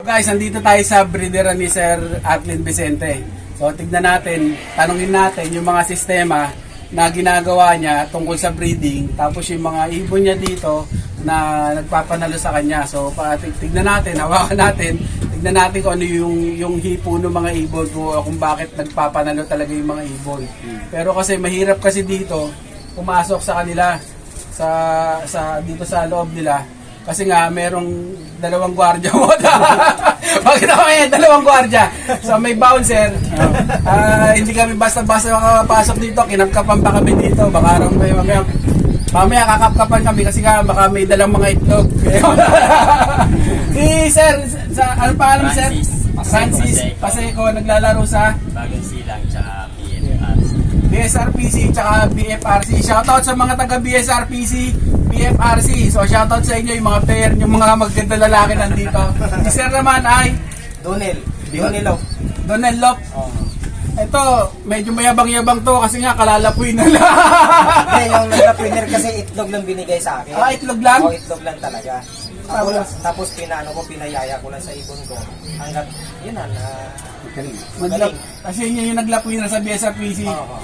Guys, nandito tayo sa breederan ni Sir Artlin Vicente. So tignan natin, tanungin natin yung mga sistema na ginagawa niya tungkol sa breeding, tapos yung mga ibon niya dito na nagpapanalo sa kanya. So tignan natin, hawakan natin, tignan natin kung ano yung hipo ng mga ibon kung bakit nagpapanalo talaga yung mga ibon. Pero kasi mahirap kasi dito pumasok sa kanila sa dito sa loob nila. Kasi nga, merong dalawang gwardiya mo. Bakit ako ngayon? Dalawang gwardiya. So, may bouncer. Hindi kami basta-basta makapasok dito. Kinapkapan pa kami dito. Baka mamaya kakapkapan kami kasi nga baka may dalang mga itlog. Si Sir, ano pangalan mo, Sir? Francis Paseco, naglalaro sa Bagong Silang, tsaka PFRC. BSRPC tsaka BFRC. Shoutout sa mga taga BSRPC, BFRC. So shoutout sa inyo yung mga pair, yung mga maganda lalaki nandito. Si Sir naman ay Donel Lop. Ito, medyo mayabang-yabang to kasi nga kalalapuin na lang. Hindi, yung nagka-winner kasi itlog lang binigay sa akin. Itlog lang? Oo, itlog lang talaga. Tapos pinayaya ko lang sa ibon ko. Hanggat, yun na, magaling. Kasi yun yung naglapuin na sa BSRPC. Oo.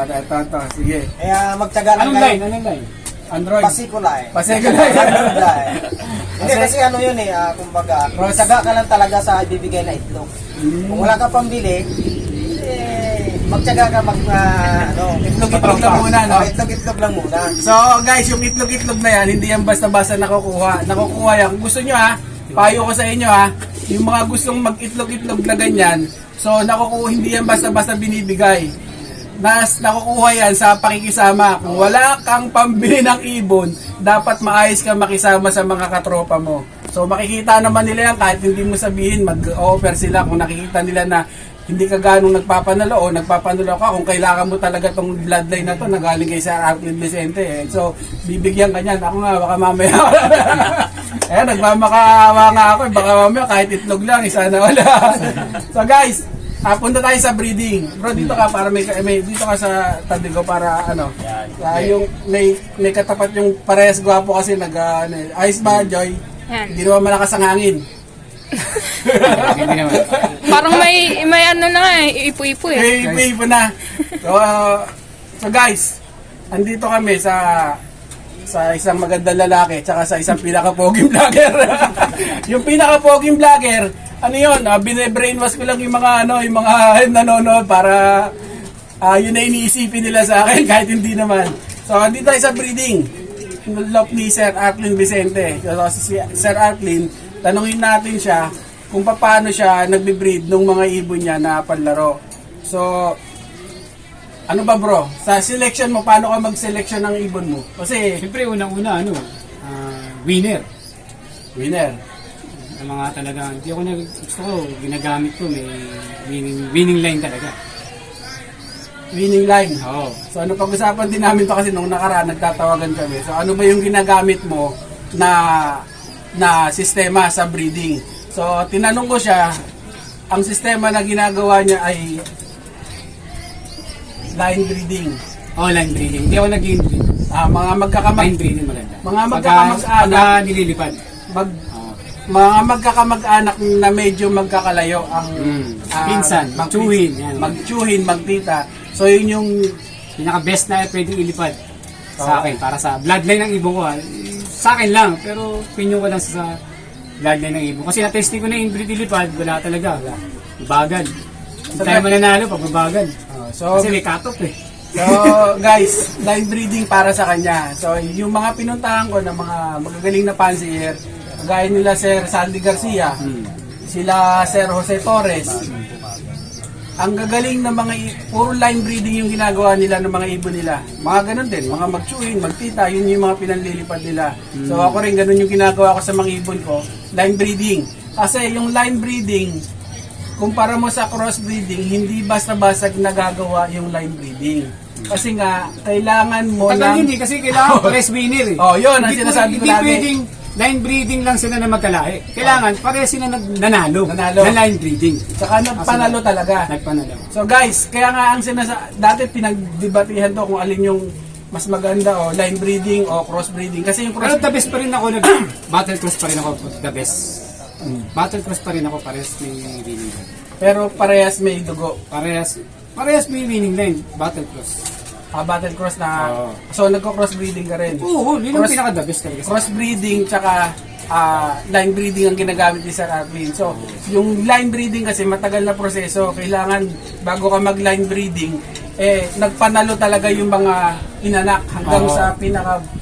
Ito, sige. Kaya magtaga lang Anong line? Android. Pasikula eh. Android. Hindi kasi ano yun eh, kumbaga, magtaga ka lang talaga sa ibibigay na itlog. Kung wala ka pambili, magtyaga ka Itlog-itlog lang muna, no? Itlog-itlog lang muna. So guys, yung itlog-itlog na yan, hindi yan basta-basta nakukuha. Nakukuha yan. Kung gusto nyo payo ko sa inyo yung mga gustong mag-itlog-itlog na ganyan, so nakukuha, hindi yan basta-basta binibigay. Nakukuha yan sa pakikisama. Kung wala kang pambili ng ibon, dapat maayos ka makisama sa mga katropa mo. So makikita naman nila yan kahit hindi mo sabihin, mag-offer sila kung nakikita nila na hindi ka ganong nagpapanalo o nagpapanalo ka kung kailangan mo talaga tong bloodline na to na galing kay Sir Artlin Vicente. So bibigyan ka niyan. Ako nga baka mamaya nagmamakaawa nga ako, baka mamaya kahit itlog lang, isa na wala. So guys, punta tayo sa breeding. Bro, dito ka para may dito ka sa tabi ko para yung may katapat yung parehas gwapo kasi ayos ba, Joy? Hindi naman malakas ang hangin. Parang may ano na ipo-ipo eh. Ipo na. So guys, andito kami sa isang magandang lalaki tsaka sa isang pinaka-poging vlogger. Yung pinaka-poging vlogger, ano yun, bine-brainwash ko lang yung mga nanonood para yun na iniisipin nila sa akin kahit hindi naman. So andito tayo sa breeding. Lop ni Sir Artlin Vicente. So si Sir Artlin, tanungin natin siya kung paano siya nagbe-breed ng mga ibon niya na panlaro. So, ano ba bro? Sa selection mo, paano ka mag-selection ng ibon mo? Kasi, siyempre unang-una, winner. Winner. Ang mga talaga, hindi ako gusto ko, ginagamit ko, may winning line talaga. Winning line. Oo. So, ano pag-usapan din namin to kasi nung nakaraan, nagtatawagan kami. So, ano ba yung ginagamit mo na sistema sa breeding? So, tinanong ko siya, ang sistema na ginagawa niya ay line breeding. Line breeding. Hindi ako nag-breed. Mga Line breeding maganda. Mga magkakamag-anak. Nililipad. Mga magkakamag-anak na medyo magkakalayo ang pinsan, magtsuhin. Magtsuhin, magtita. So, yun yung pinaka-best na pwedeng ilipad sa akin. Para sa bloodline ng ibon ko. Sa akin lang, pero opinion ko lang sa bloodline ng ibon. Kasi na-testing ko na yung inbreed ilipad, wala talaga. Bagal. Hindi tayo mananalo pag babagal. Kasi may cut-off eh. So guys, line breeding para sa kanya. So yung mga pinuntahan ko ng mga magagaling na fancier, gaya nila Sir Sandy Garcia, sila Sir Jose Torres, ang gagaling na puro line breeding yung ginagawa nila ng mga ibon nila. Mga ganun din, mga magtsuhin, magtita, yun yung mga pinanlilipad nila. So ako rin ganun yung ginagawa ko sa mga ibon ko, line breeding. Kasi yung line breeding, kumpara mo sa crossbreeding, hindi basta-basta nagagawa yung line breeding. Kasi nga, kailangan mo Hindi, kasi kailangan pares winner eh. Yun, ang sinasabi ko lagi. Hindi pwedeng line breeding lang sila na magkalahi. Kailangan, pares sila nanalo. Na line breeding. Saka nagpanalo talaga. Nagpanalo. So guys, kaya nga ang dati pinagdebatihan to kung alin yung mas maganda line breeding o crossbreeding. Kasi yung Pero the best pa rin ako, battle cross pa rin ako, the best. Battle cross pa rin ako, parehas may winning line. Pero parehas may dugo. Parehas may winning line, battle cross. Battle cross na, Oo. so nagko-crossbreeding ka rin. Oo, yun ang Cross- pinaka-the best talaga. Crossbreeding tsaka line breeding ang ginagamit ni Sir Arvin. So, yung line breeding kasi matagal na proseso. Kailangan bago ka mag-line breeding, nagpanalo talaga yung mga inanak hanggang Oo. sa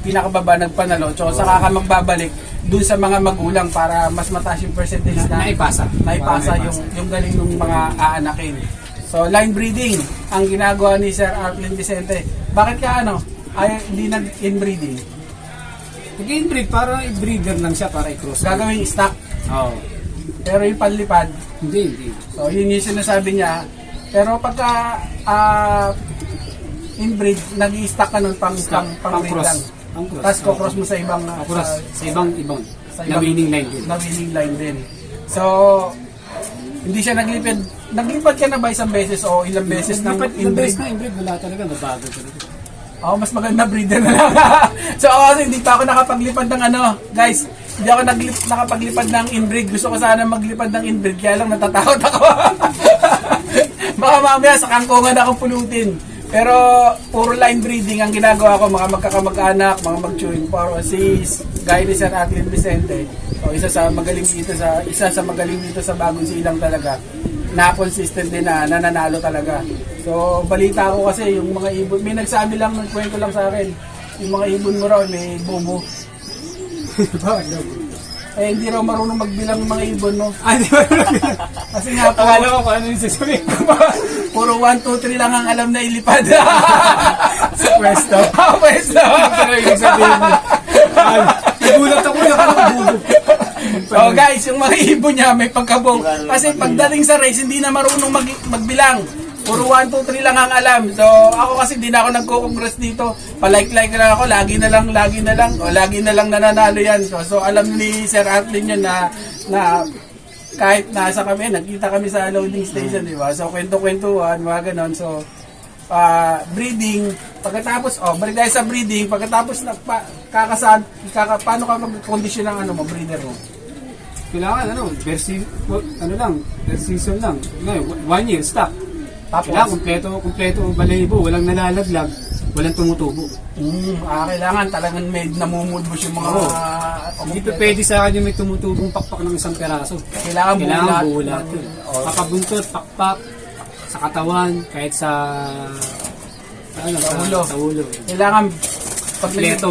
pinakababa nagpanalo. So, saka ka magbabalik dun sa mga magulang para mas mataas yung percentage na Naipasa. naipasa yung galing ng mga aanakin. So, line breeding ang ginagawa ni Sir Arvin Vicente. Bakit ka hindi nag-inbreeding? Nag-inbreed, para i-breeder lang siya para i-cross. Gagawin stock. Oo. Pero yung panlipad, Hindi. so yun yung sinasabi niya. Pero pagka inbreed, nag-i-stock ka nun pang breed cross. lang. Pang cross. Tapos ko-cross mo sa ibang Cross. Sa ibang. sa Na winning line din. na winning line din. So, hindi siya naglipad. Naglipad ka na ba isang beses o ilang beses ng Ilang inbreed? beses na inbreed, wala talaga. Mabago talaga. Mas maganda breeder na lang. So ako kasi hindi pa ako nakapaglipad ng guys, hindi ako nakapaglipad ng inbreed. Gusto ko sana maglipad ng inbreed, kaya lang natatakot ako. Baka mamaya sa kangkungan akong pulutin. Pero puro line breeding ang ginagawa ko, mga magkakamag-anak, mga mag-chewing for sis, gaya ni Sir Atlin Vicente. So isa sa magaling dito sa Bagong Silang talaga. Na consistent din na nananalo talaga. So balita ko kasi yung mga ibon, may nagsabi lang, nagkwento lang sa akin, yung mga ibon mo raw may bobo. Hindi raw marunong magbilang ng mga ibon mo. Di ba? Kasi nga po, Akala ko kung ano yung sasabihin ko. puro 1, 2, 3 lang ang alam na ilipad. Sa pwesto. Pwesto. Ano yung sabihin mo? Nagulat ako yung bubo. So guys, yung mga ibon niya may pagkabong. Kasi pagdating sa race, hindi na marunong magbilang. Puro 1, 2, 3 lang ang alam. So ako kasi hindi na ako nagko-congress dito. Palike-like na ako, lagi na lang nananalo yan. So alam ni Sir Artlin yun na kahit nasa kami, nagkita kami sa loading station, di ba? So kwento-kwentuhan, mga ganon. So breeding, pagkatapos, balik tayo sa breeding, pagkatapos paano ka mag-condition ng breeder mo? Kailangan per season lang. 1 year stock. Tapos, Kailangan kumpleto balahibo, walang nalalaglag, walang tumutubo. kailangan talagang may namumudbos yung mga... Oo. Hindi pa pwede sa akin yung may tumutubong pakpak ng isang peraso. Kailangan buo lahat yun. Pakabuntot, pakpak, sa katawan, kahit sa ulo. Kailangan pag Kompleto.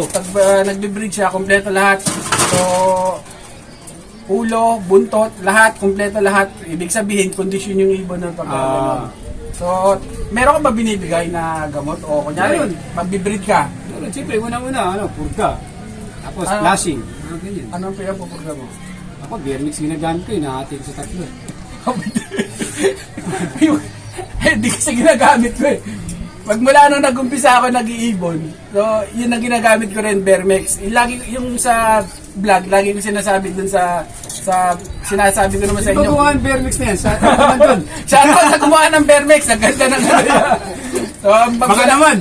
nagbe-breed siya, kompleto lahat. So, ulo, buntot, lahat, kompleto lahat. Ibig sabihin, kondisyon yung ibon ng pagkakaroon. So, meron ka ba binibigay na gamot? O kunyari, Meron. magbibreed ka. Siyempre, una-una, purga. Tapos, flashing. Ganyan. Anong pinapupurga mo? Ako, Bermix ginagamit ko, nahati ko sa tatlo. Hindi kasi ginagamit ko eh. Magmula nung nag-umpisa ako nag-iibon, so yun ang ginagamit ko rin, Bermex. Yung sa vlog, lagi ko sinasabi dun sinasabi ko naman sa inyo. Gumawa ang Bermix na yan, sa naman doon. Siya na gumawa ng Bermex, ang ganda ng So, Baka naman.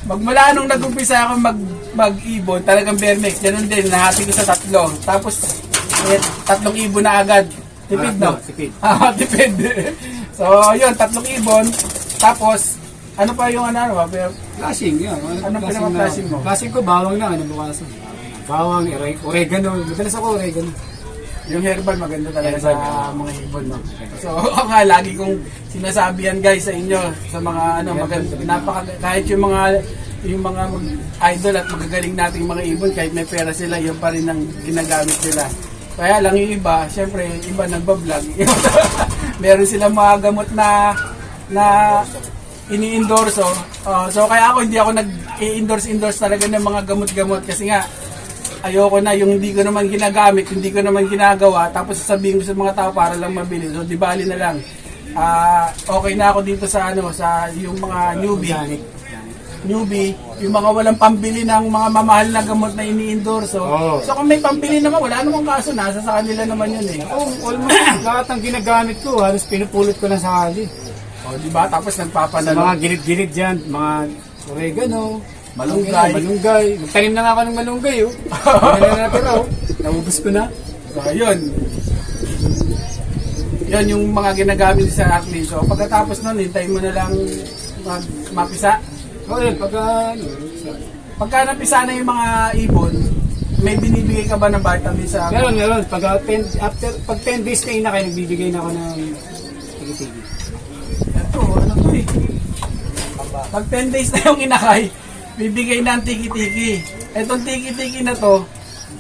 magmula nung nag-umpisa ako mag-ibon, talagang Bermex, ganun din, nahati ko sa tatlo. Tapos, 3 ibon na agad. Tipid, no? Tipid. Tipid. So, yun, 3 ibon. Tapos, ano pa yung Flashing, yun. Anong pinaka-flashing mo? Flashing ko, bawang lang. Bukasan? Bawang, oregano. Madalas ako oregano. Yung herbal maganda talaga sa mga ibon, no? So, ako nga, lagi kong sinasabi yan guys sa inyo, sa mga maganda, kahit yung mga idol at magagaling nating mga ibon, kahit may pera sila, yun pa rin ang ginagamit nila. Kaya lang yung iba, syempre, iba nagbablog. Meron silang mga gamot na ini-endorso. So kaya ako hindi ako nag-i-endorse talaga ng mga gamot-gamot kasi nga ayoko na yung hindi ko naman ginagamit, hindi ko naman ginagawa, tapos sasabihin ko sa mga tao para lang mabili. So di bali na lang. Okay na ako dito sa sa yung mga newbie, yung mga walang pambili ng mga mamahal na gamot na ini-endorso. So kung may pambili naman, wala namang kaso, nasa sa kanila naman yun eh. Almost lahat ng ginagamit ko, halos pinupulot ko lang sa hali. Di ba? Tapos nagpapanalo. Mga gilid-gilid dyan, mga oregano, Malunggay. Nagtanim na nga ako ng malunggay, Hindi na natira, Naubos ko na. So, ayun. Yun yung mga ginagamit sa Acklin. So pagkatapos nun, hintayin mo na lang mapisa. O yun, Pagka napisa na yung mga ibon, may binibigay ka ba ng vitamin sa... meron. Pag 10 days na inakay, nagbibigay na ako ng tigi-tigi. Ito, ano to eh. Pag 10 days na yung inakay, bibigay na ang tiki-tiki. Etong tiki-tiki na to,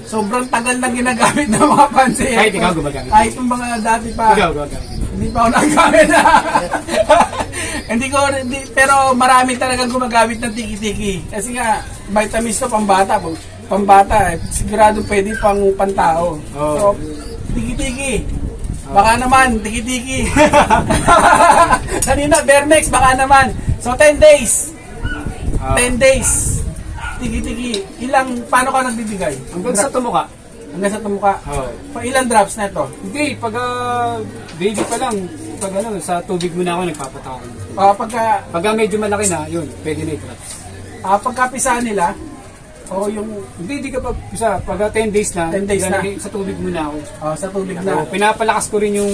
sobrang tagal na ginagamit ng mga pansi. Kahit ikaw gumagamit. Kahit yung mga dati pa. Ikaw, gagamit. Hindi pa ako nagagamit na. Pero marami talagang gumagamit ng tiki-tiki. Kasi nga, vitamins to pambata. Pambata, sigurado pwede pang pantao. Oo. So, tiki-tiki. Baka naman, tiki-tiki. Kanina, Bernex, baka naman. So, 10 days. 10 days. Tiki-tiki. Paano ka nagbibigay? Hanggang sa tumuka. Hanggang sa tumuka. Oo. Pa ilang drops na ito? Hindi, pag baby pa lang, pag sa tubig muna ako nagpapatakon. Pag medyo malaki na, yun, pwede na i-drops. Pagkapisa nila, o yung Hindi ka pa, pag 10 days na, 10 days na. sa tubig muna ako. sa tubig So, na, pinapalakas ko rin yung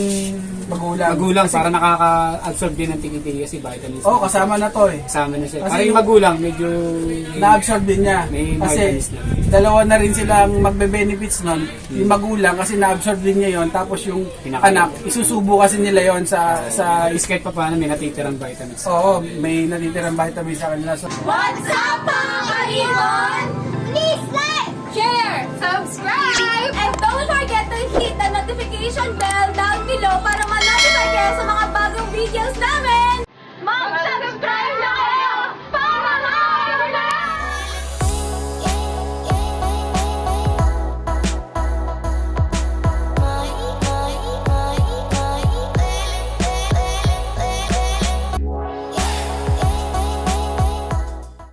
magulang Kasi- para nakaka-absorb din ng tiki-tiki kasi vitamins. kasama na to eh. Kasama na siya. Kasi Para yung yung- magulang, medyo... Na-absorb din niya. May Kasi vitamins na. dalawa na rin silang magbe-benefits nun. Yung magulang kasi na-absorb din niya yon. Tapos yung Pinakain. anak, isusubo kasi nila yon sa Is kahit pa paano may natitirang vitamins. Oo, may natitirang vitamins sa kanila. So, What's up, mga kaibon? Please like, share, subscribe, and don't forget to hit the notification bell down below para ma-notify kayo sa mga bagong videos namin!